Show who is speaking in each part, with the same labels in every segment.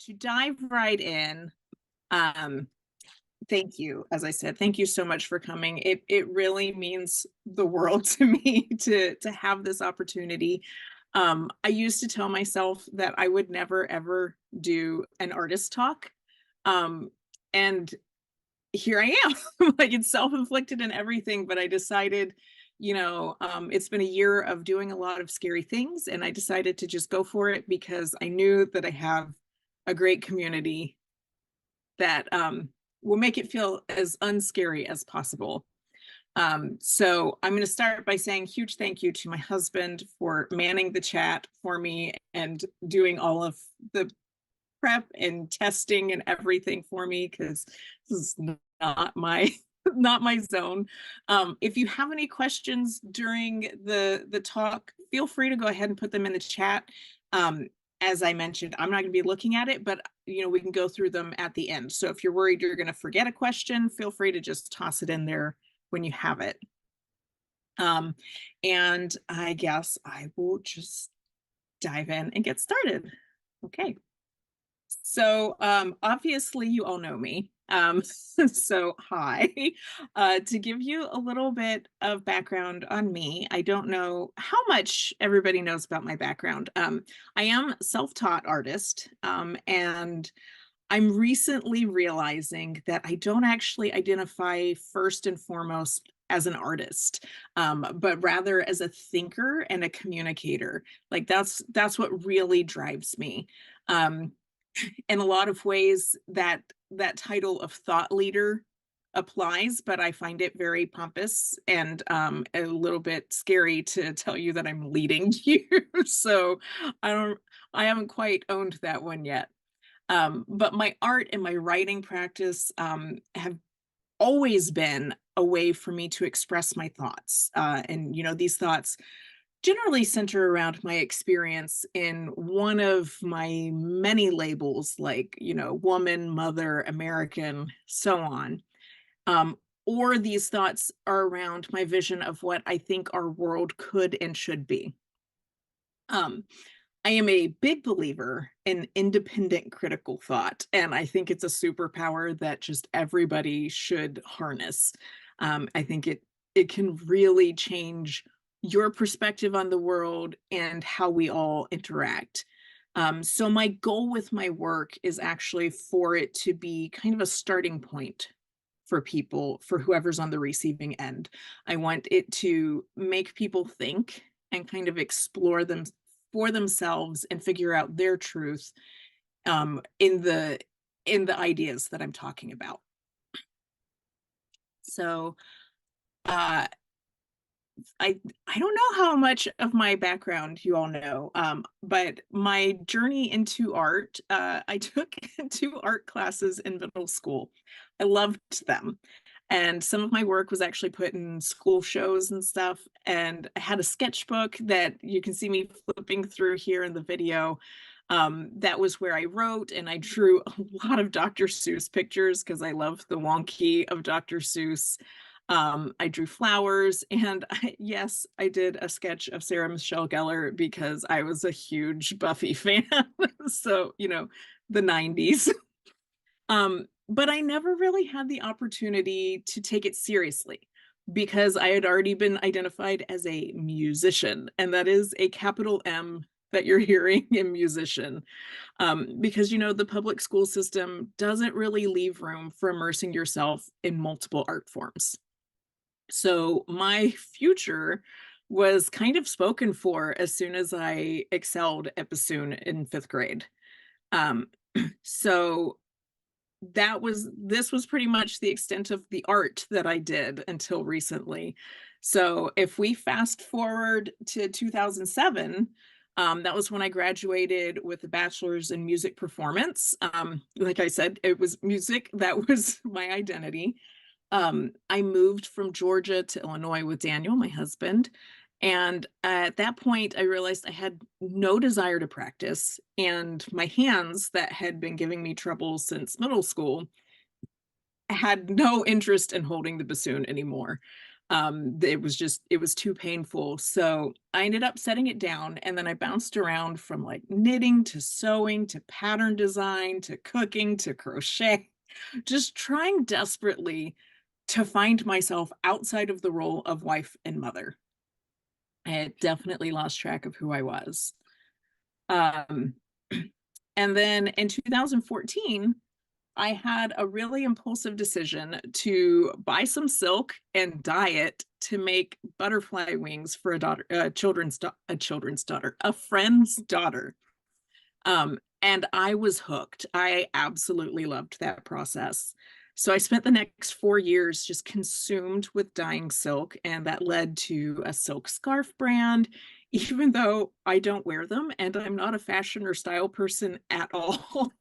Speaker 1: to dive right in, um, thank you. As I said, thank you so much for coming. It really means the world to me to have this opportunity. I used to tell myself that I would never ever do an artist talk. And here I am. Like, it's self-inflicted and everything, but I decided, it's been a year of doing a lot of scary things, and I decided to just go for it because I knew that I have a great community that will make it feel as unscary as possible. So I'm going to start by saying huge thank you to my husband for manning the chat for me and doing all of the prep and testing and everything for me, because this is not my not my zone. If you have any questions during the talk, feel free to go ahead and put them in the chat. As I mentioned, I'm not going to be looking at it, but we can go through them at the end. So if you're worried you're going to forget a question, feel free to just toss it in there when you have it. And I guess I will just dive in and get started. Okay. So obviously you all know me. So hi. To give you a little bit of background on me, I don't know how much everybody knows about my background. I am a self-taught artist, and I'm recently realizing that I don't actually identify first and foremost as an artist, but rather as a thinker and a communicator. Like that's what really drives me. In a lot of ways, that title of thought leader applies, but I find it very pompous and a little bit scary to tell you that I'm leading you. So I haven't quite owned that one yet. But my art and my writing practice have always been a way for me to express my thoughts. And these thoughts generally center around my experience in one of my many labels, like, woman, mother, American, so on. Or these thoughts are around my vision of what I think our world could and should be. I am a big believer in independent critical thought, and I think it's a superpower that just everybody should harness. I think it can really change your perspective on the world and how we all interact. So my goal with my work is actually for it to be kind of a starting point for people, for whoever's on the receiving end. I want it to make people think and kind of explore them for themselves and figure out their truth in the ideas that I'm talking about. So uh, I don't know how much of my background you all know, but my journey into art, I took 2 art classes in middle school. I loved them. And some of my work was actually put in school shows and stuff. And I had a sketchbook that you can see me flipping through here in the video. That was where I wrote, and I drew a lot of Dr. Seuss pictures because I love the wonky of Dr. Seuss. I drew flowers, and yes, I did a sketch of Sarah Michelle Gellar because I was a huge Buffy fan. So, the 90s. But I never really had the opportunity to take it seriously because I had already been identified as a musician, and that is a capital M that you're hearing in musician. Because, the public school system doesn't really leave room for immersing yourself in multiple art forms. So my future was kind of spoken for as soon as I excelled at bassoon in 5th grade. Um, so this was pretty much the extent of the art that I did until recently. So if we fast forward to 2007, that was when I graduated with a bachelor's in music performance. Like I said, it was music that was my identity. I moved from Georgia to Illinois with Daniel, my husband. And at that point, I realized I had no desire to practice, and my hands that had been giving me trouble since middle school had no interest in holding the bassoon anymore. It was too painful. So I ended up setting it down, and then I bounced around from like knitting to sewing to pattern design to cooking to crochet, just trying desperately to find myself outside of the role of wife and mother. I had definitely lost track of who I was. Um, and then in 2014, I had a really impulsive decision to buy some silk and dye it to make butterfly wings for a friend's daughter. And I was hooked. I absolutely loved that process. So I spent the next 4 years just consumed with dyeing silk, and that led to a silk scarf brand, even though I don't wear them and I'm not a fashion or style person at all.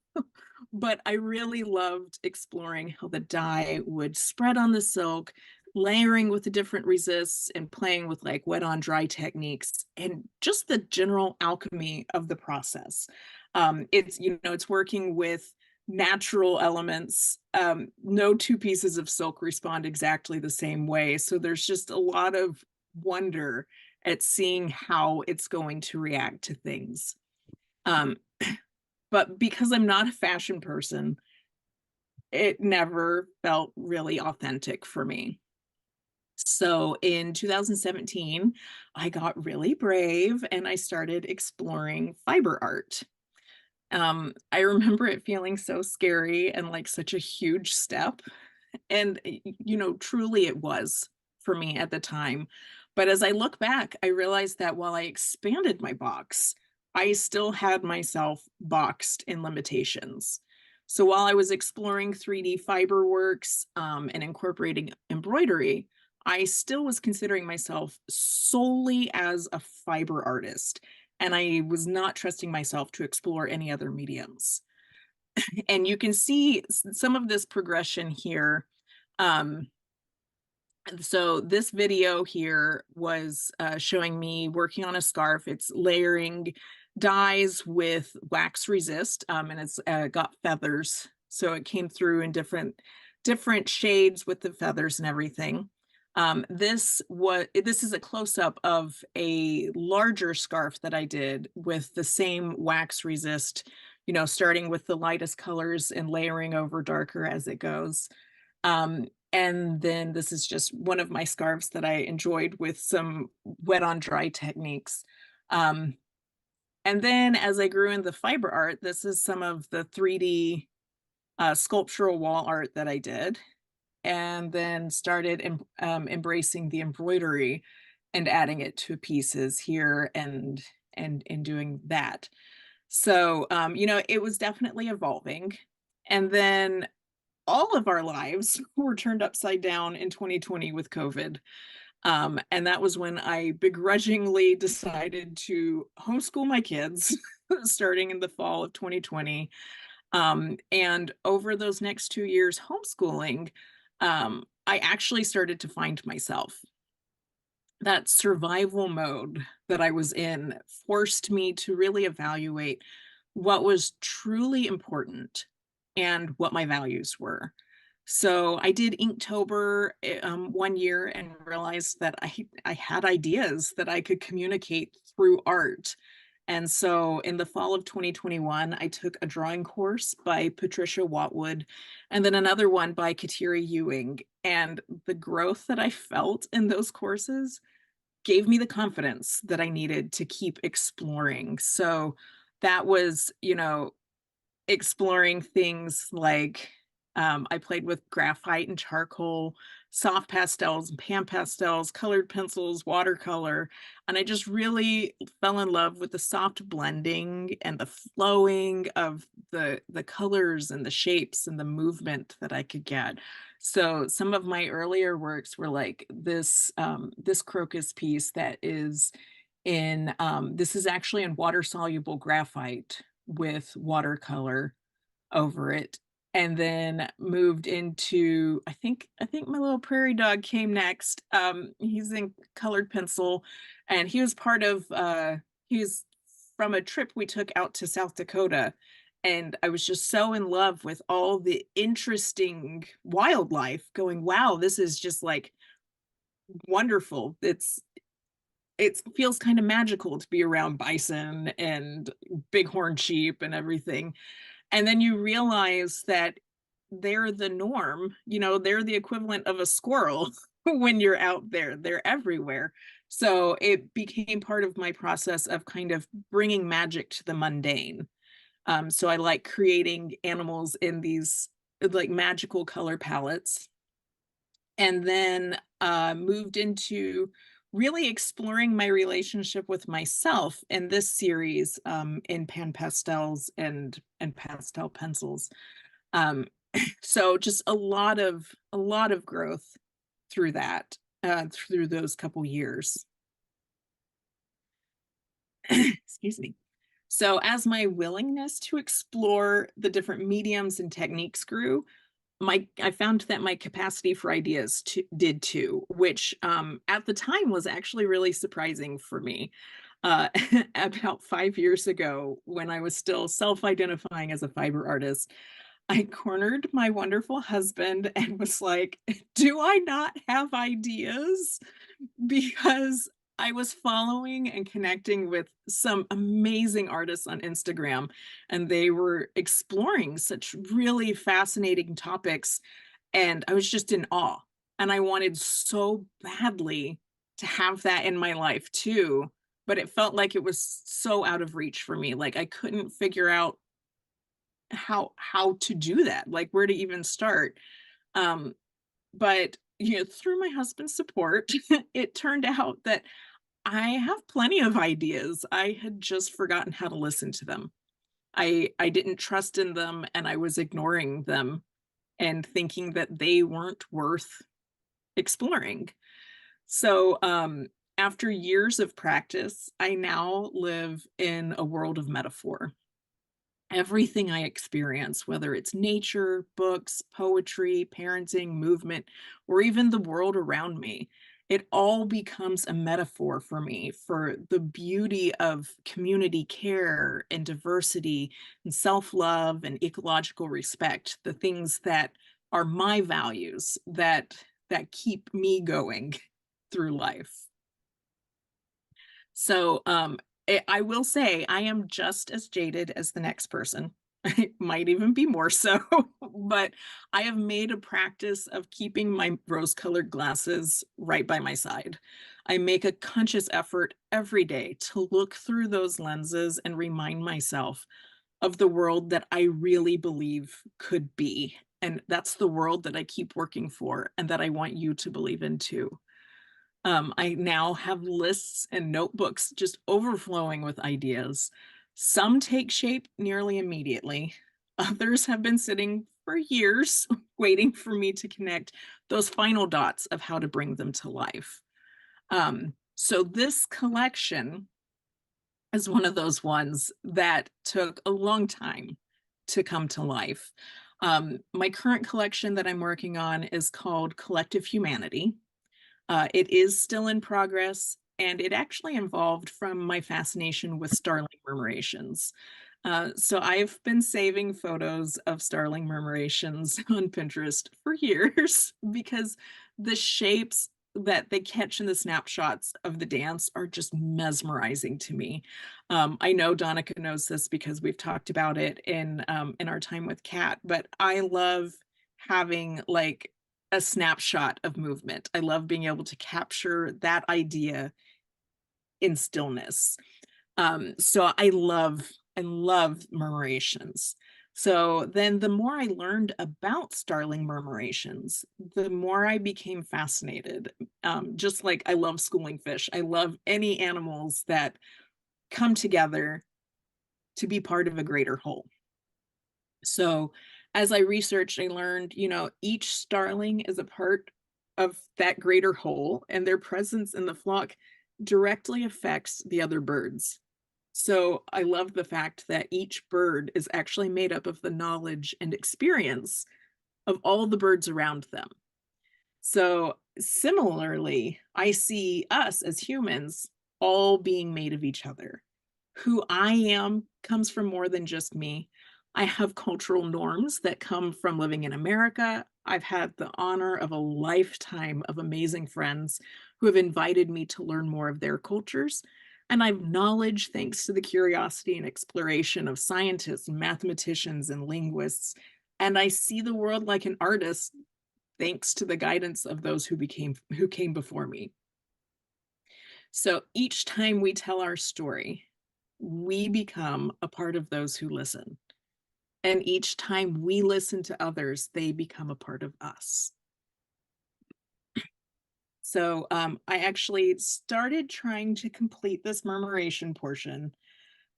Speaker 1: But I really loved exploring how the dye would spread on the silk, layering with the different resists and playing with like wet on dry techniques and just the general alchemy of the process. It's working with natural elements. No two pieces of silk respond exactly the same way. So there's just a lot of wonder at seeing how it's going to react to things. Um, but because I'm not a fashion person, it never felt really authentic for me. So in 2017, I got really brave and I started exploring fiber art. I remember it feeling so scary and like such a huge step. And, truly it was for me at the time. But as I look back, I realized that while I expanded my box, I still had myself boxed in limitations. So while I was exploring 3D fiber works and incorporating embroidery, I still was considering myself solely as a fiber artist, and I was not trusting myself to explore any other mediums. And you can see some of this progression here. Um, so this video here was showing me working on a scarf. It's layering dyes with wax resist, and it's got feathers. So it came through in different shades with the feathers and everything. This is a close-up of a larger scarf that I did with the same wax resist, starting with the lightest colors and layering over darker as it goes. And then this is just one of my scarves that I enjoyed with some wet on dry techniques. Um, and then as I grew into fiber art, this is some of the 3D sculptural wall art that I did, and then started embracing the embroidery and adding it to pieces here and doing that. So it was definitely evolving. And then all of our lives were turned upside down in 2020 with COVID. And that was when I begrudgingly decided to homeschool my kids starting in the fall of 2020. And over those next 2 years homeschooling, I actually started to find myself. That survival mode that I was in forced me to really evaluate what was truly important and what my values were. So I did Inktober 1 year and realized that I had ideas that I could communicate through art. And so in the fall of 2021, I took a drawing course by Patricia Watwood and then another one by Kateri Ewing. And the growth that I felt in those courses gave me the confidence that I needed to keep exploring. So that was, exploring things like I played with graphite and charcoal, soft pastels and pan pastels, colored pencils, watercolor. And I just really fell in love with the soft blending and the flowing of the colors and the shapes and the movement that I could get. So some of my earlier works were like this crocus piece that is this is actually in water soluble graphite with watercolor over it, and then moved into I think my little prairie dog came next. He's in colored pencil, and he was part of he was from a trip we took out to South Dakota, and I was just so in love with all the interesting wildlife going, wow, this is just like wonderful. It feels kind of magical to be around bison and bighorn sheep and everything. And then you realize that they're the norm, they're the equivalent of a squirrel when you're out there. They're everywhere. So it became part of my process of kind of bringing magic to the mundane. So I like creating animals in these like magical color palettes, and then moved into really exploring my relationship with myself in this series, in pan pastels and pastel pencils. Um, so just a lot of growth through that, through those couple years. Excuse me. So as my willingness to explore the different mediums and techniques grew, I found that my capacity for ideas did too, which at the time was actually really surprising for me. Uh, about 5 years ago, when I was still self-identifying as a fiber artist, I cornered my wonderful husband and was like, "Do I not have ideas?" Because I was following and connecting with some amazing artists on Instagram, and they were exploring such really fascinating topics, and I was just in awe. And I wanted so badly to have that in my life too, but it felt like it was so out of reach for me. Like I couldn't figure out how to do that, like where to even start. Um, but through my husband's support, it turned out that I have plenty of ideas. I had just forgotten how to listen to them. I didn't trust in them, and I was ignoring them and thinking that they weren't worth exploring. So, after years of practice, I now live in a world of metaphor. Everything I experience, whether it's nature, books, poetry, parenting, movement, or even the world around me, it all becomes a metaphor for me for the beauty of community care and diversity and self-love and ecological respect, the things that are my values that keep me going through life. So, I will say I am just as jaded as the next person. I might even be more so, but I have made a practice of keeping my rose-colored glasses right by my side. I make a conscious effort every day to look through those lenses and remind myself of the world that I really believe could be. And that's the world that I keep working for and that I want you to believe in too. I now have lists and notebooks just overflowing with ideas. Some take shape nearly immediately. Others have been sitting for years waiting for me to connect those final dots of how to bring them to life. So this collection is one of those ones that took a long time to come to life. My current collection that I'm working on is called Collective Humanity. It is still in progress, and it actually involved from my fascination with starling murmurations. So I've been saving photos of starling murmurations on Pinterest for years because the shapes that they catch in the snapshots of the dance are just mesmerizing to me. I know Donica knows this because we've talked about it in our time with Kat, but I love having like a snapshot of movement. I love being able to capture that idea in stillness. So I love murmurations. So then the more I learned about starling murmurations, the more I became fascinated. Just like I love schooling fish, I love any animals that come together to be part of a greater whole. So as I researched, I learned, each starling is a part of that greater whole, and their presence in the flock directly affects the other birds. So I love the fact that each bird is actually made up of the knowledge and experience of all the birds around them. So similarly, I see us as humans all being made of each other. Who I am comes from more than just me. I have cultural norms that come from living in America. I've had the honor of a lifetime of amazing friends who have invited me to learn more of their cultures. And I've knowledge thanks to the curiosity and exploration of scientists, mathematicians, and linguists. And I see the world like an artist thanks to the guidance of those who came before me. So each time we tell our story, we become a part of those who listen. And each time we listen to others, they become a part of us. So I actually started trying to complete this murmuration portion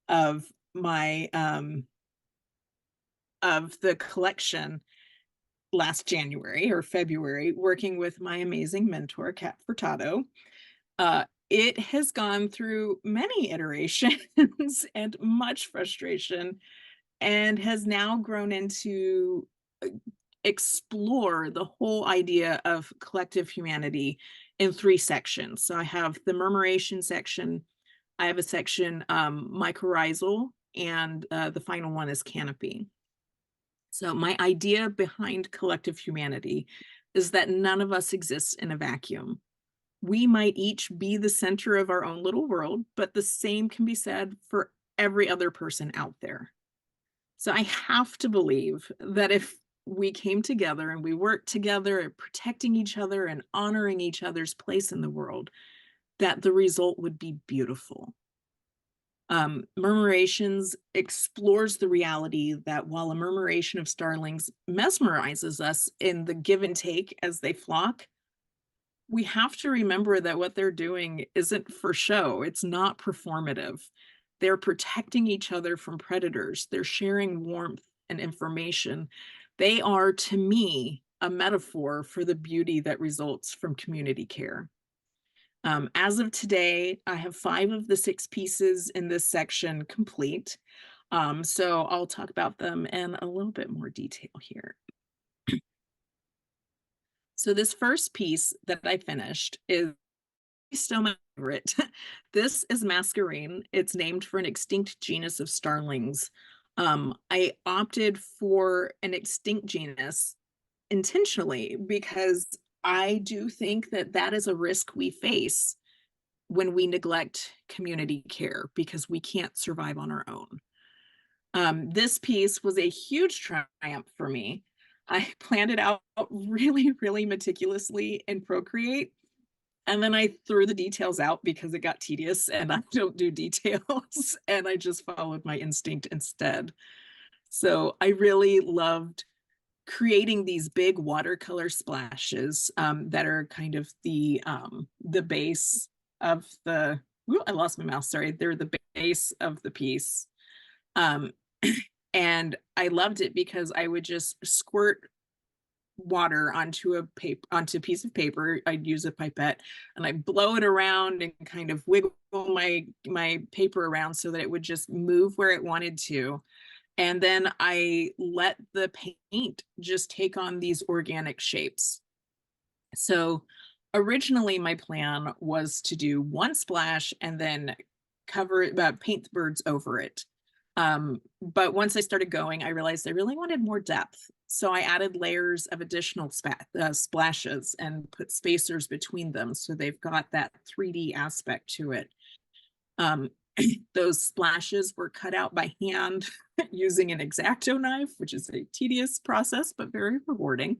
Speaker 1: of my of the collection last January or February, working with my amazing mentor, Kat Furtado. It has gone through many iterations and much frustration, and has now grown into explore the whole idea of collective humanity in 3 sections. So I have the murmuration section, I have a section mycorrhizal, and the final one is canopy. So my idea behind collective humanity is that none of us exists in a vacuum. We might each be the center of our own little world, but the same can be said for every other person out there. So I have to believe that if we came together and we worked together at protecting each other and honoring each other's place in the world, that the result would be beautiful. Murmurations explores the reality that while a murmuration of starlings mesmerizes us in the give and take as they flock, we have to remember that what they're doing isn't for show. It's not performative. They're protecting each other from predators. They're sharing warmth and information. They are, to me, a metaphor for the beauty that results from community care. As of today, I have 5 of the 6 pieces in this section complete. So I'll talk about them in a little bit more detail here. So this first piece that I finished is still my favorite. This is mascarene. It's named for an extinct genus of starlings. I opted for an extinct genus intentionally because I do think that that is a risk we face when we neglect community care because we can't survive on our own. This piece was a huge triumph for me. I planned it out really, really meticulously in Procreate. And then I threw the details out because it got tedious and I don't do details. And I just followed my instinct instead. So I really loved creating these big watercolor splashes that are kind of the base of the, ooh, I lost my mouse, sorry. They're the base of the piece. And I loved it because I would just squirt water onto a piece of paper. I'd use a pipette and I blow it around and kind of wiggle my paper around so that it would just move where it wanted to. And then I let the paint just take on these organic shapes. So originally my plan was to do one splash and then paint the birds over it. But once I started going, I realized I really wanted more depth. So I added layers of additional splashes and put spacers between them. So they've got that 3D aspect to it. Those splashes were cut out by hand using an X-Acto knife, which is a tedious process, but very rewarding.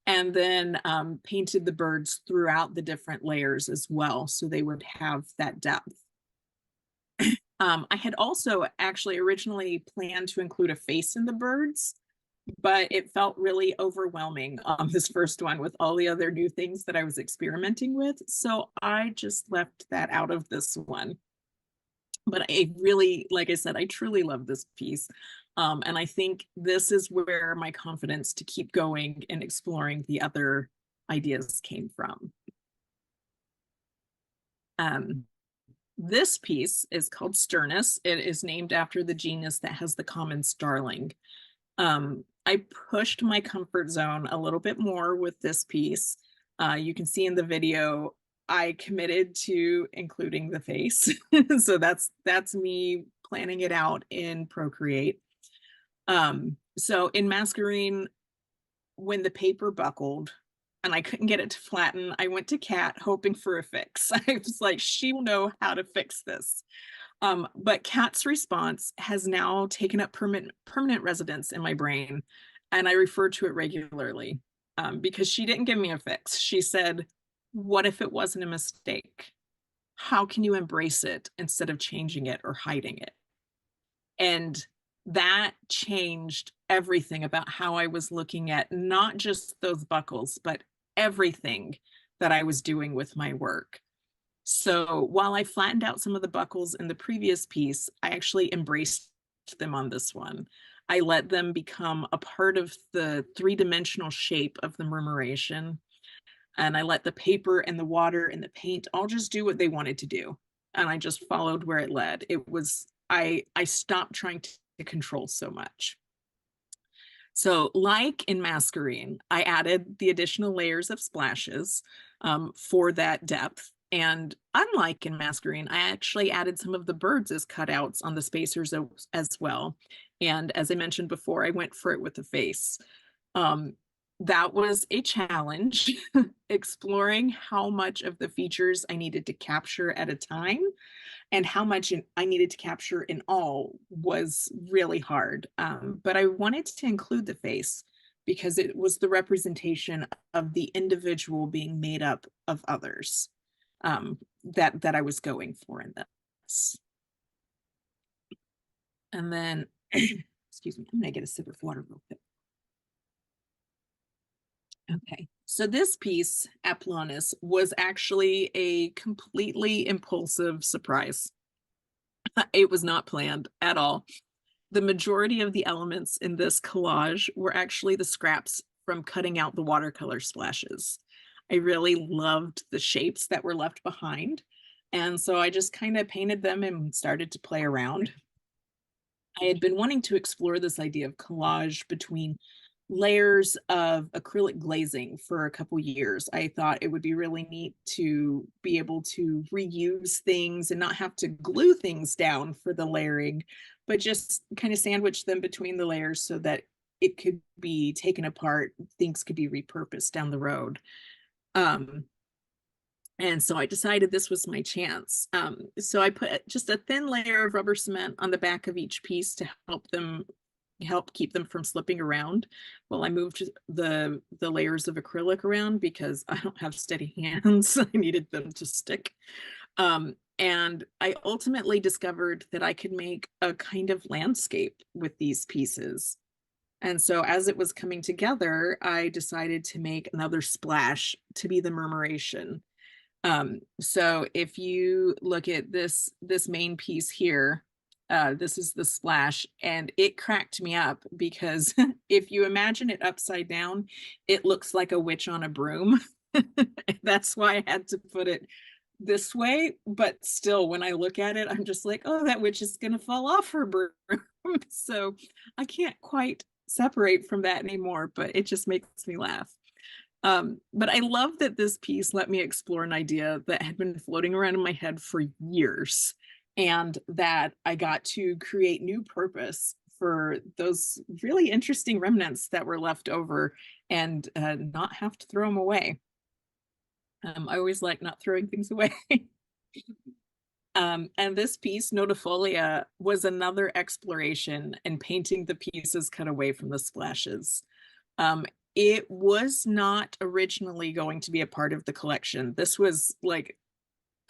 Speaker 1: And then painted the birds throughout the different layers as well. So they would have that depth. I had also actually originally planned to include a face in the birds, but it felt really overwhelming on this first one with all the other new things that I was experimenting with. So I just left that out of this one. But I really, like I said, I truly love this piece. And I think this is where my confidence to keep going and exploring the other ideas came from. This piece is called Sturnus. It is named after the genus that has the common starling. I pushed my comfort zone a little bit more with this piece. You can see in the video, I committed to including the face. So that's me planning it out in Procreate. So in masquerine, when the paper buckled and I couldn't get it to flatten, I went to Kat hoping for a fix. I was like, she will know how to fix this. But Kat's response has now taken up permanent residence in my brain, and I refer to it regularly because she didn't give me a fix. She said, "What if it wasn't a mistake? How can you embrace it instead of changing it or hiding it?" And that changed everything about how I was looking at not just those buckles, but everything that I was doing with my work. So while I flattened out some of the buckles in the previous piece, I actually embraced them on this one. I let them become a part of the three-dimensional shape of the murmuration. And I let the paper and the water and the paint all just do what they wanted to do. And I just followed where it led. It was, I stopped trying to control so much. So like in masquerine, I added the additional layers of splashes for that depth. And unlike in masquerine, I actually added some of the birds as cutouts on the spacers as well. And as I mentioned before, I went for it with the face. Um, that was a challenge, exploring how much of the features I needed to capture at a time and how much I needed to capture in all was really hard. But I wanted to include the face because it was the representation of the individual being made up of others that I was going for in this. And then, excuse me, I'm gonna get a sip of water real quick. Okay, so this piece, Aplonis, was actually a completely impulsive surprise. It was not planned at all. The majority of the elements in this collage were actually the scraps from cutting out the watercolor splashes. I really loved the shapes that were left behind. And so I just kind of painted them and started to play around. I had been wanting to explore this idea of collage between layers of acrylic glazing for a couple years. I thought it would be really neat to be able to reuse things and not have to glue things down for the layering, but just kind of sandwich them between the layers so that it could be taken apart, things could be repurposed down the road. And so I decided this was my chance. So I put just a thin layer of rubber cement on the back of each piece to help keep them from slipping around while I moved the layers of acrylic around because I don't have steady hands. I needed them to stick. And I ultimately discovered that I could make a kind of landscape with these pieces. And so as it was coming together, I decided to make another splash to be the murmuration. So if you look at this main piece here, this is the splash, and it cracked me up because if you imagine it upside down, it looks like a witch on a broom. That's why I had to put it this way. But still, when I look at it, I'm just like, oh, that witch is gonna fall off her broom. So I can't quite separate from that anymore, but it just makes me laugh. But I love that this piece let me explore an idea that had been floating around in my head for years, and that I got to create new purpose for those really interesting remnants that were left over and not have to throw them away. I always like not throwing things away. And this piece, Notifolia, was another exploration in painting the pieces cut away from the splashes. It was not originally going to be a part of the collection. This was like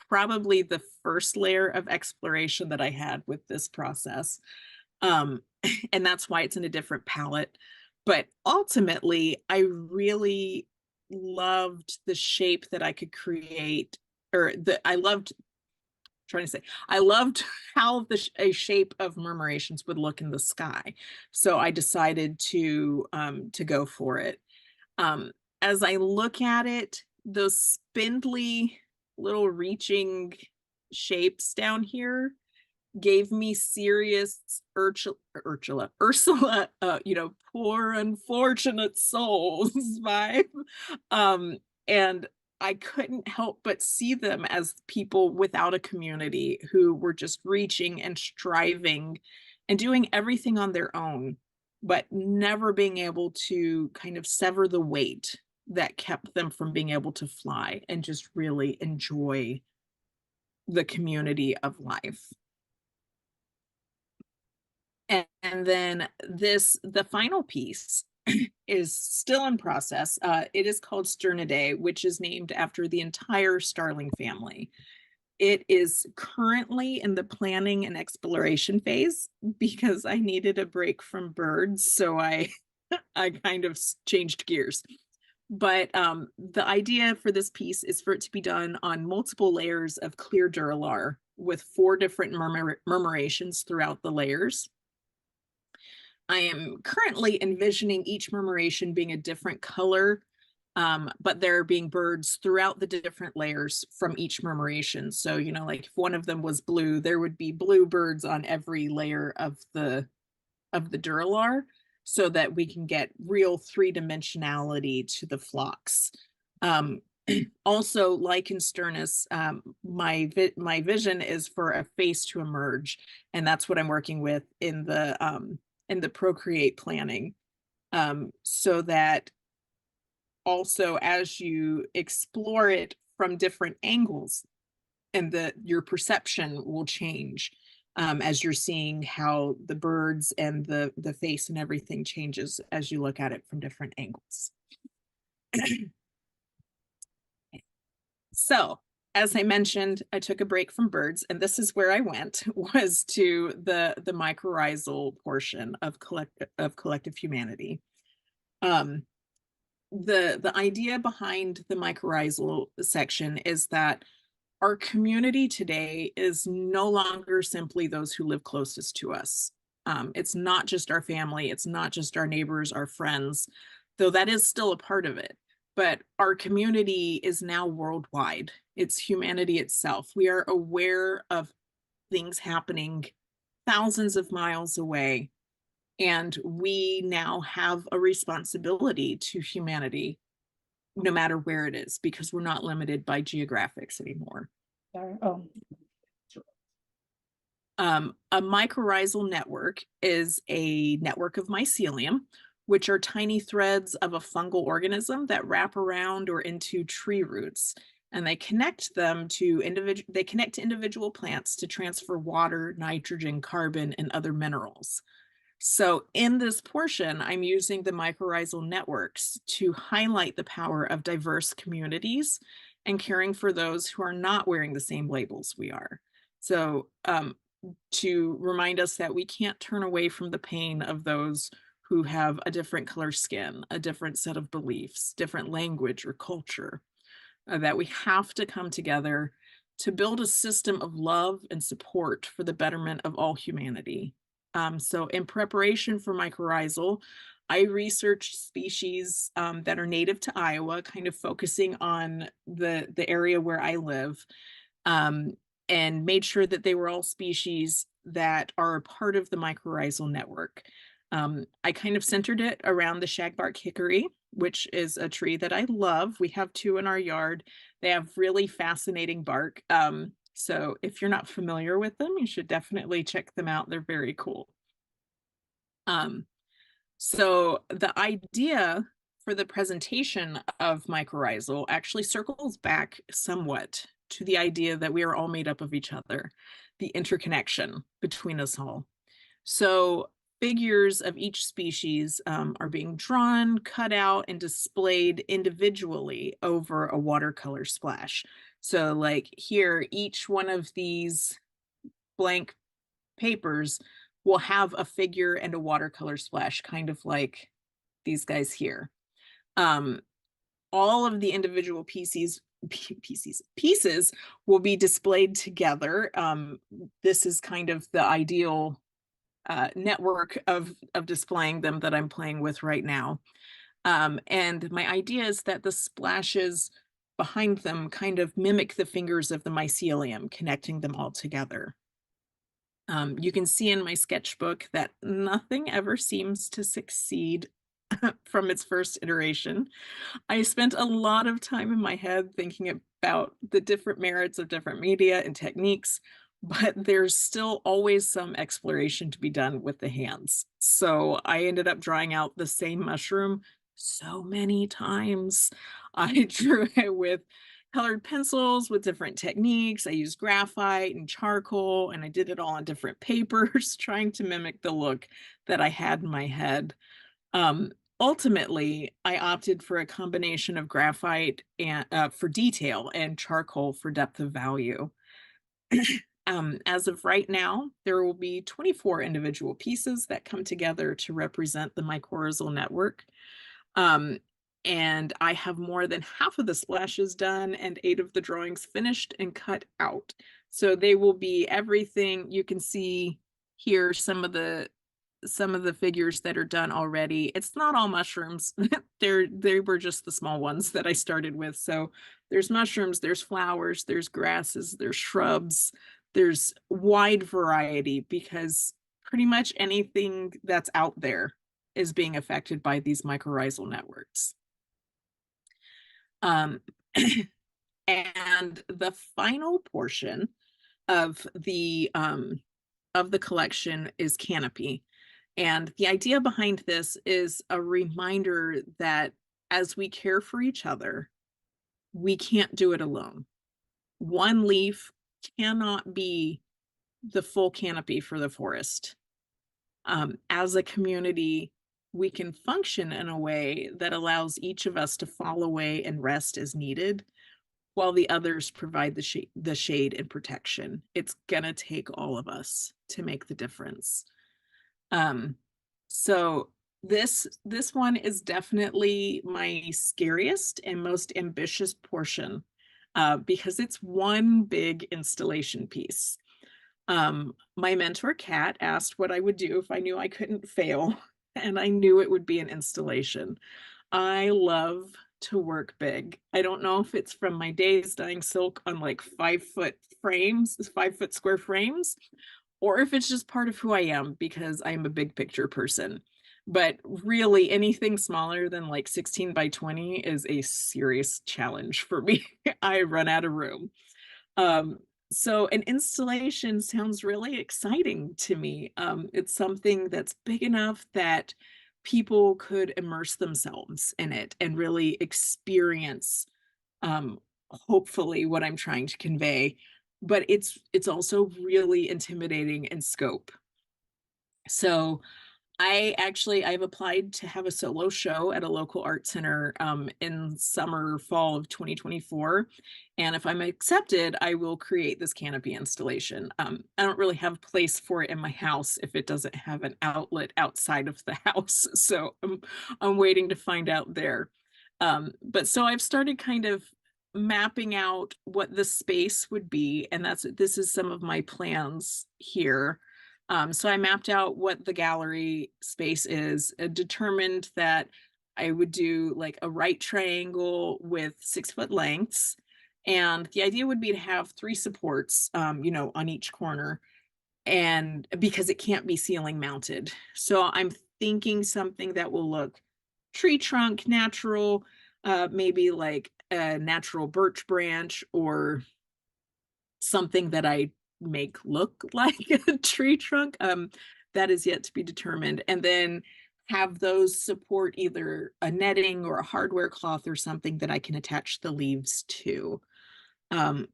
Speaker 1: probably the first layer of exploration that I had with this process. Um, and that's why it's in a different palette. But ultimately, I really loved the shape that I could create, or I loved how a shape of murmurations would look in the sky. So I decided to go for it. As I look at it, those spindly little reaching shapes down here gave me serious Ursula, poor unfortunate souls vibe. And I couldn't help but see them as people without a community who were just reaching and striving and doing everything on their own. but never being able to kind of sever the weight that kept them from being able to fly and just really enjoy the community of life. And then the final piece is still in process. It is called Sternidae, which is named after the entire starling family. It is currently in the planning and exploration phase because I needed a break from birds, so I I kind of changed gears. But the idea for this piece is for it to be done on multiple layers of clear duralar with 4 different murmurations throughout the layers. I am currently envisioning each murmuration being a different color, but there being birds throughout the different layers from each murmuration. So, you know, like if one of them was blue, there would be blue birds on every layer of the duralar so that we can get real 3-dimensionality to the flocks. Also, like in Sternus, my vision is for a face to emerge, and that's what I'm working with in the Procreate planning, so that also as you explore it from different angles, and your perception will change as you're seeing how the birds and the face and everything changes as you look at it from different angles. So, as I mentioned, I took a break from birds, and this is where I went, was to the mycorrhizal portion of collective humanity. The idea behind the mycorrhizal section is that our community today is no longer simply those who live closest to us. It's not just our family, it's not just our neighbors, our friends, though that is still a part of it. But our community is now worldwide. It's humanity itself. We are aware of things happening thousands of miles away, and we now have a responsibility to humanity, no matter where it is, because we're not limited by geographics anymore. A mycorrhizal network is a network of mycelium, which are tiny threads of a fungal organism that wrap around or into tree roots, and they connect to individual plants to transfer water, nitrogen, carbon, and other minerals. So in this portion, I'm using the mycorrhizal networks to highlight the power of diverse communities and caring for those who are not wearing the same labels we are. So to remind us that we can't turn away from the pain of those who have a different color skin, a different set of beliefs, different language or culture, that we have to come together to build a system of love and support for the betterment of all humanity. So in preparation for mycorrhizal, I researched species that are native to Iowa, kind of focusing on the area where I live, and made sure that they were all species that are a part of the mycorrhizal network. I kind of centered it around the shagbark hickory, which is a tree that I love. We have 2 in our yard. They have really fascinating bark. So if you're not familiar with them, you should definitely check them out. They're very cool. So the idea for the presentation of mycorrhizal actually circles back somewhat to the idea that we are all made up of each other, the interconnection between us all. So figures of each species are being drawn, cut out, and displayed individually over a watercolor splash. So like here, each one of these blank papers will have a figure and a watercolor splash, kind of like these guys here. All of the individual pieces will be displayed together. This is kind of the ideal network of displaying them that I'm playing with right now. And my idea is that the splashes behind them kind of mimic the fingers of the mycelium, connecting them all together. You can see in my sketchbook that nothing ever seems to succeed from its first iteration. I spent a lot of time in my head thinking about the different merits of different media and techniques, but there's still always some exploration to be done with the hands. So I ended up drawing out the same mushroom so many times. I drew it with colored pencils with different techniques. I used graphite and charcoal, and I did it all on different papers, trying to mimic the look that I had in my head. Um, Ultimately, I opted for a combination of graphite and for detail and charcoal for depth of value. As of right now, there will be 24 individual pieces that come together to represent the mycorrhizal network. Um, and I have more than half of the splashes done and 8 of the drawings finished and cut out. So they will be everything you can see here, some of the figures that are done already. It's not all mushrooms. They were just the small ones that I started with. So there's mushrooms, there's flowers, there's grasses, there's shrubs, there's wide variety because pretty much anything that's out there is being affected by these mycorrhizal networks. Um, and the final portion of the collection is canopy. And the idea behind this is a reminder that as we care for each other, we can't do it alone. One leaf cannot be the full canopy for the forest. As a community, we can function in a way that allows each of us to fall away and rest as needed, while the others provide the shade and protection. It's gonna take all of us to make the difference. So this one is definitely my scariest and most ambitious portion because it's one big installation piece. My mentor, Kat, asked what I would do if I knew I couldn't fail, and I knew it would be an installation. I love to work big. I don't know if it's from my days dyeing silk on like 5-foot frames, 5-foot square frames, or if it's just part of who I am because I'm a big picture person. But really, anything smaller than like 16 by 20 is a serious challenge for me. I run out of room. Um, so an installation sounds really exciting to me. It's something that's big enough that people could immerse themselves in it and really experience, um, hopefully, what I'm trying to convey. But it's also really intimidating in scope. So I've applied to have a solo show at a local art center in summer, fall of 2024. And if I'm accepted, I will create this canopy installation. I don't really have a place for it in my house if it doesn't have an outlet outside of the house. So I'm waiting to find out there. But so I've started kind of mapping out what the space would be, and this is some of my plans here. So I mapped out what the gallery space is, determined that I would do like a right triangle with 6-foot lengths. And the idea would be to have 3 supports, on each corner, and because it can't be ceiling mounted. So I'm thinking something that will look tree trunk natural, maybe like a natural birch branch or something that I make look like a tree trunk. That is yet to be determined. And then have those support either a netting or a hardware cloth or something that I can attach the leaves to. Um,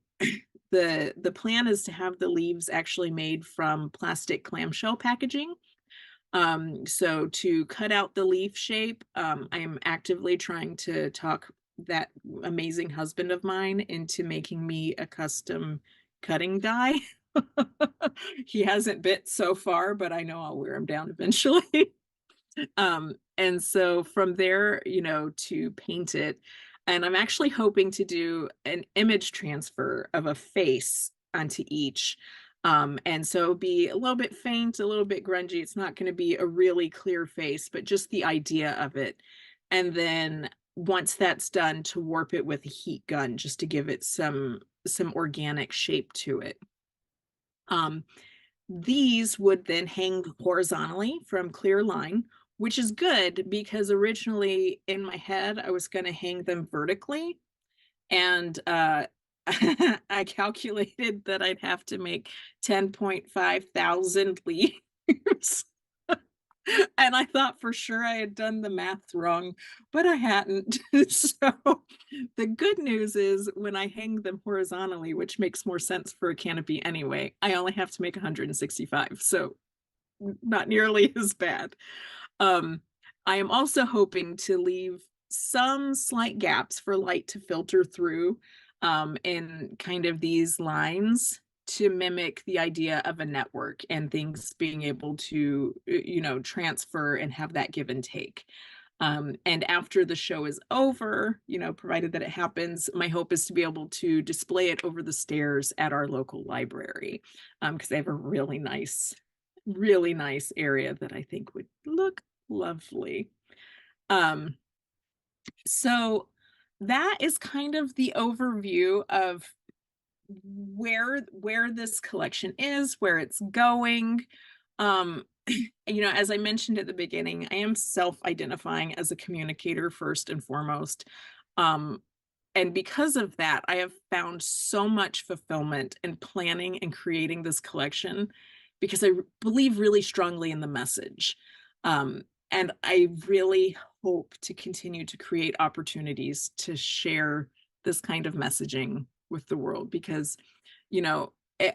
Speaker 1: the plan is to have the leaves actually made from plastic clamshell packaging. So to cut out the leaf shape, I am actively trying to talk that amazing husband of mine into making me a custom cutting die. He hasn't bit so far, but I know I'll wear him down eventually. And so from there, to paint it, and I'm actually hoping to do an image transfer of a face onto each. And so be a little bit faint, a little bit grungy. It's not going to be a really clear face, but just the idea of it. And then once that's done, to warp it with a heat gun just to give it some organic shape to it. These would then hang horizontally from clear line, which is good because originally in my head I was going to hang them vertically, and I calculated that I'd have to make 10.5 thousand leaves. And I thought for sure I had done the math wrong, but I hadn't. So the good news is when I hang them horizontally, which makes more sense for a canopy anyway, I only have to make 165. So not nearly as bad. Um, I am also hoping to leave some slight gaps for light to filter through in kind of these lines to mimic the idea of a network and things being able to, transfer and have that give and take. And after the show is over, provided that it happens, my hope is to be able to display it over the stairs at our local library because they have a really nice area that I think would look lovely. So that is kind of the overview of where this collection is, where it's going. As I mentioned at the beginning, I am self-identifying as a communicator first and foremost. And because of that, I have found so much fulfillment in planning and creating this collection because I believe really strongly in the message. And I really hope to continue to create opportunities to share this kind of messaging with the world because,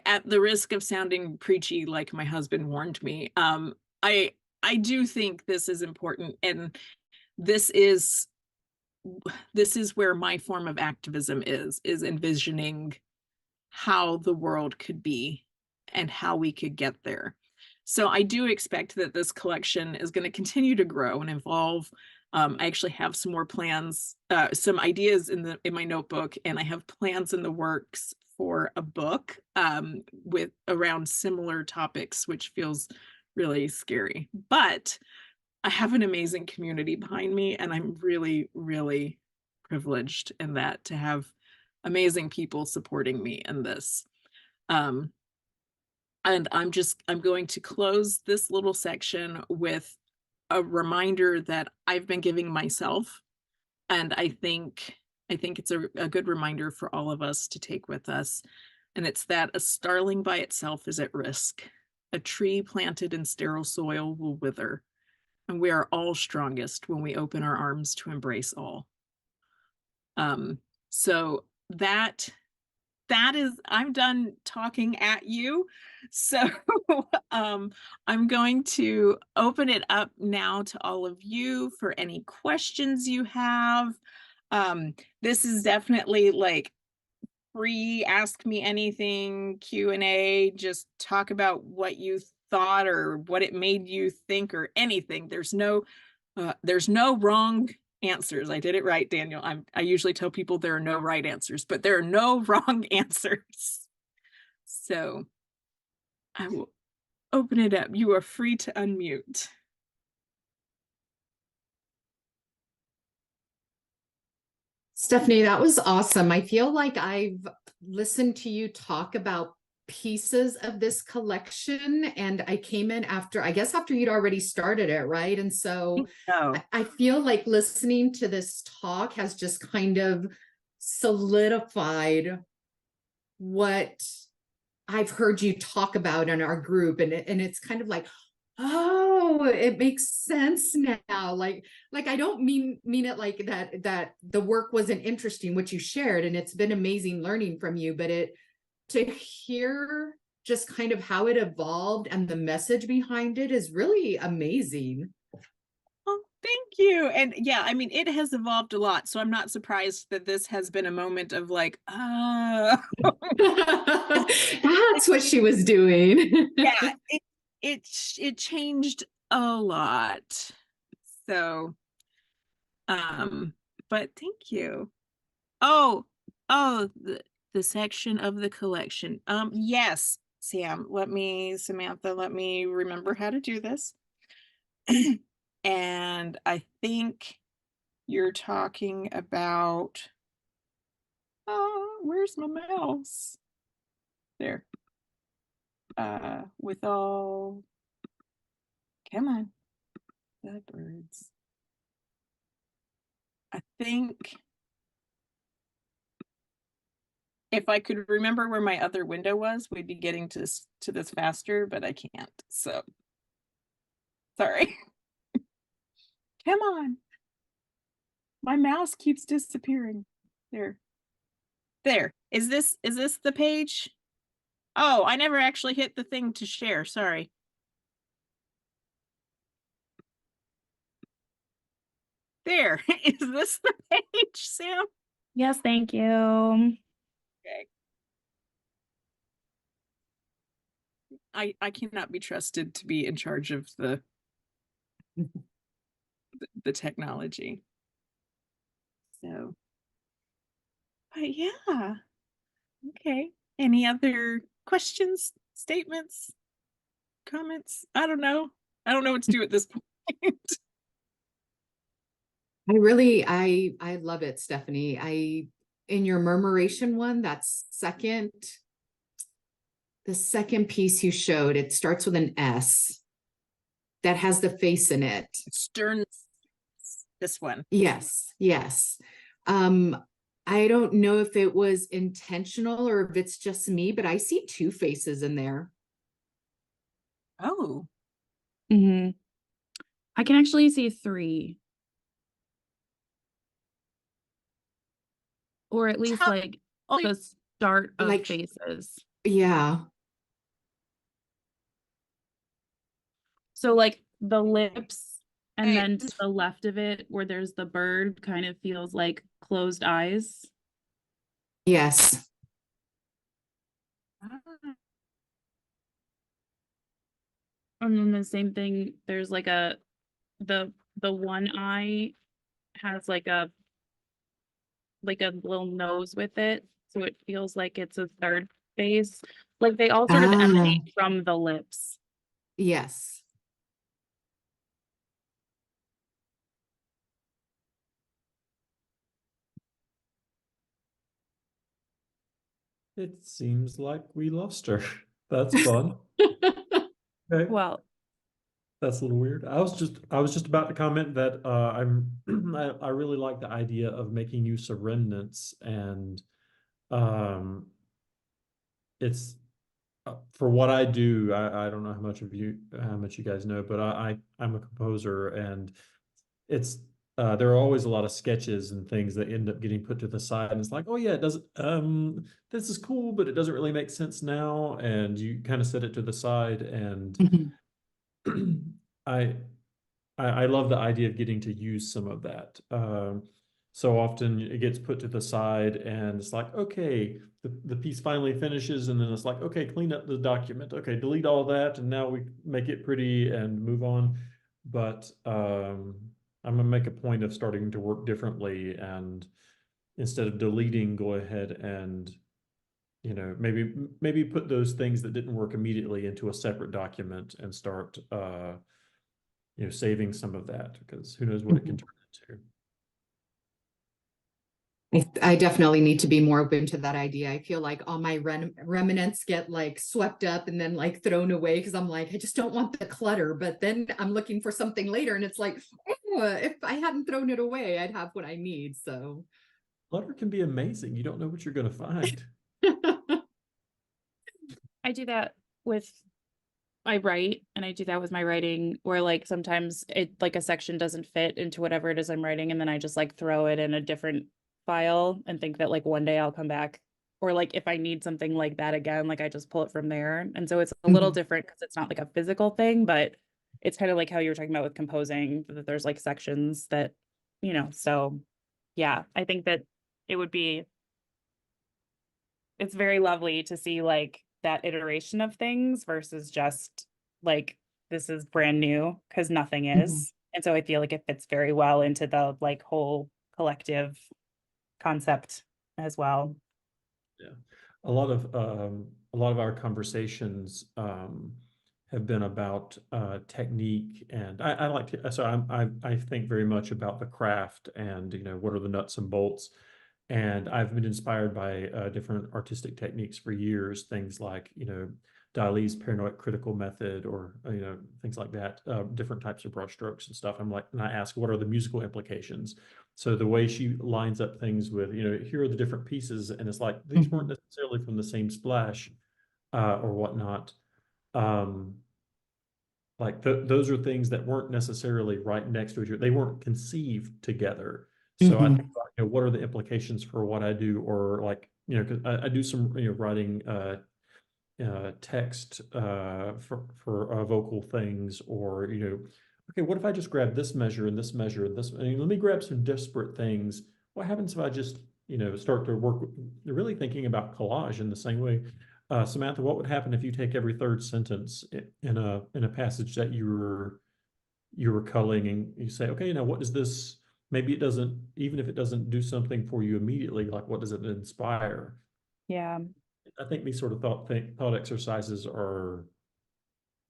Speaker 1: at the risk of sounding preachy, like my husband warned me, I do think this is important, and this is where my form of activism is envisioning how the world could be and how we could get there. So I do expect that this collection is going to continue to grow and evolve. I actually have some more plans, some ideas in my notebook, and I have plans in the works for a book with around similar topics, which feels really scary. But I have an amazing community behind me, and I'm really, really privileged in that to have amazing people supporting me in this. Um, and I'm going to close this little section with a reminder that I've been giving myself. And I think it's a good reminder for all of us to take with us. And it's that a starling by itself is at risk. A tree planted in sterile soil will wither. And we are all strongest when we open our arms to embrace all. So that is, I'm done talking at you. So I'm going to open it up now to all of you for any questions you have. This is definitely like free ask me anything Q&A. Just talk about what you thought or what it made you think or anything. There's no wrong answers. I did it right, Daniel. I usually tell people there are no right answers, but there are no wrong answers. So I will open it up. You are free to unmute.
Speaker 2: Stephanie, that was awesome. I feel like I've listened to you talk about pieces of this collection, and I came in after, I guess, after you'd already started it, right? And so I feel like listening to this talk has just kind of solidified what I've heard you talk about in our group, and it's kind of like, oh, it makes sense now. Like I don't mean it like that the work wasn't interesting, what you shared, and it's been amazing learning from you, but to hear just kind of how it evolved and the message behind it is really amazing.
Speaker 1: Oh, thank you. And yeah, I mean, it has evolved a lot. So I'm not surprised that this has been a moment of like,
Speaker 2: That's what she was doing.
Speaker 1: yeah, it changed a lot. So, but thank you. Oh, the section of the collection. Yes, Samantha, let me remember how to do this. And I think you're talking about, where's my mouse? There. With all, come on, the birds. I think If I could remember where my other window was, we'd be getting to this faster, but I can't. So sorry. Come on. My mouse keeps disappearing. There. There. Is this the page? Oh, I never actually hit the thing to share. Sorry. There. Is this the page, Sam?
Speaker 3: Yes, thank you.
Speaker 1: Okay. I cannot be trusted to be in charge of the technology. So, but yeah. Okay. Any other questions, statements, comments? I don't know. I don't know what to do at this point.
Speaker 2: I love it, Stephanie. In your murmuration one, that's the second piece you showed, it starts with an S that has the face in it.
Speaker 1: Stern. This one.
Speaker 2: Yes, yes. I don't know if it was intentional or if it's just me, but I see two faces in there.
Speaker 1: Oh.
Speaker 3: Mm-hmm. I can actually see 3. Or at least like the start of
Speaker 2: Like,
Speaker 3: faces.
Speaker 2: yeah.
Speaker 3: So like the lips and then to the left of it where there's the bird kind of feels like closed eyes.
Speaker 2: Yes.
Speaker 3: And then the same thing, there's like the one eye has like a little nose with it. So it feels like it's a third face. Like they all sort of emanate from the lips.
Speaker 2: Yes.
Speaker 4: It seems like we lost her. That's fun. Okay.
Speaker 3: Well,
Speaker 4: that's a little weird. I was just about to comment that I really like the idea of making use of remnants, and um it's for what I do. I don't know how much you guys know, but I'm a composer, and it's there are always a lot of sketches and things that end up getting put to the side, and it's like, oh yeah, it doesn't this is cool, but it doesn't really make sense now, and you kind of set it to the side. And I I love the idea of getting to use some of that. So often it gets put to the side, and it's like, okay, the piece finally finishes, and then it's like, okay, clean up the document. Okay, delete all that, and now we make it pretty and move on. But I'm gonna make a point of starting to work differently, and instead of deleting, go ahead and maybe put those things that didn't work immediately into a separate document and start saving some of that, because who knows what it can turn into.
Speaker 2: I definitely need to be more open to that idea. I feel like all my remnants get like swept up and then like thrown away because I'm like, I just don't want the clutter. But then I'm looking for something later, and it's like, oh, if I hadn't thrown it away, I'd have what I need. So
Speaker 4: Clutter can be amazing. You don't know what you're going to find.
Speaker 3: I do that with I write, and I do that with my writing, where like sometimes it like a section doesn't fit into whatever it is I'm writing, and then I just like throw it in a different file and think that like one day I'll come back. Or like if I need something like that again, like I just pull it from there. And so it's a little different because it's not like a physical thing, but it's kind of like how you were talking about with composing, that there's like sections that, so yeah, I think that it's very lovely to see like that iteration of things versus just like this is brand new, because nothing is. And so I feel like it fits very well into the like whole collective concept as well.
Speaker 4: Yeah, a lot of our conversations have been about technique, and I like to, so I think very much about the craft, and what are the nuts and bolts. And I've been inspired by different artistic techniques for years, things like Dali's paranoid critical method, or things like that, different types of brush strokes and stuff. I'm like, and I ask, what are the musical implications? So the way she lines up things with, here are the different pieces, and it's like these weren't necessarily from the same splash or whatnot. Like those are things that weren't necessarily right next to each other. They weren't conceived together. So I think about, what are the implications for what I do, or like, because I do some writing text for vocal things, or okay, what if I just grab this measure and this measure and this? Let me grab some disparate things. What happens if I just start to work, really thinking about collage in the same way? Samantha, what would happen if you take every third sentence in a passage that you were culling, and you say, okay, now what does this? Maybe it doesn't, even if it doesn't do something for you immediately, like what does it inspire?
Speaker 3: Yeah.
Speaker 4: I think these sort of thought exercises are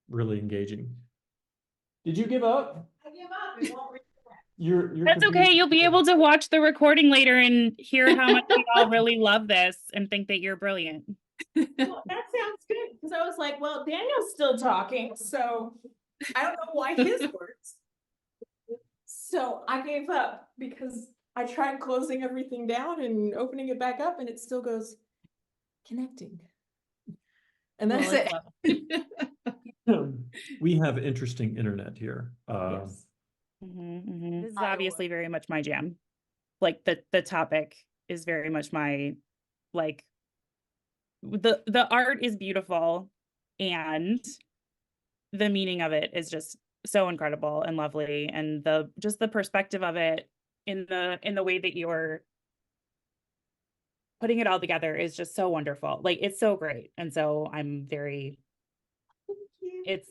Speaker 4: really engaging. Did you give up?
Speaker 1: I give up. It won't read.
Speaker 4: You're
Speaker 3: That's okay. You'll be able to watch the recording later and hear how much we all really love this and think that you're brilliant.
Speaker 1: Well, that sounds good, because I was like, well, Daniel's still talking, so I don't know why his works. So I gave up, because I tried closing everything down and opening it back up, and it still goes connecting. And that's it.
Speaker 4: We have interesting internet here.
Speaker 1: Yes.
Speaker 3: This is obviously very much my jam. Like the topic is very much my, like, the art is beautiful, and the meaning of it is just so incredible and lovely, and just the perspective of it in the way that you're putting it all together is just so wonderful. Like, it's so great. And so I'm very,
Speaker 1: Thank you.
Speaker 3: it's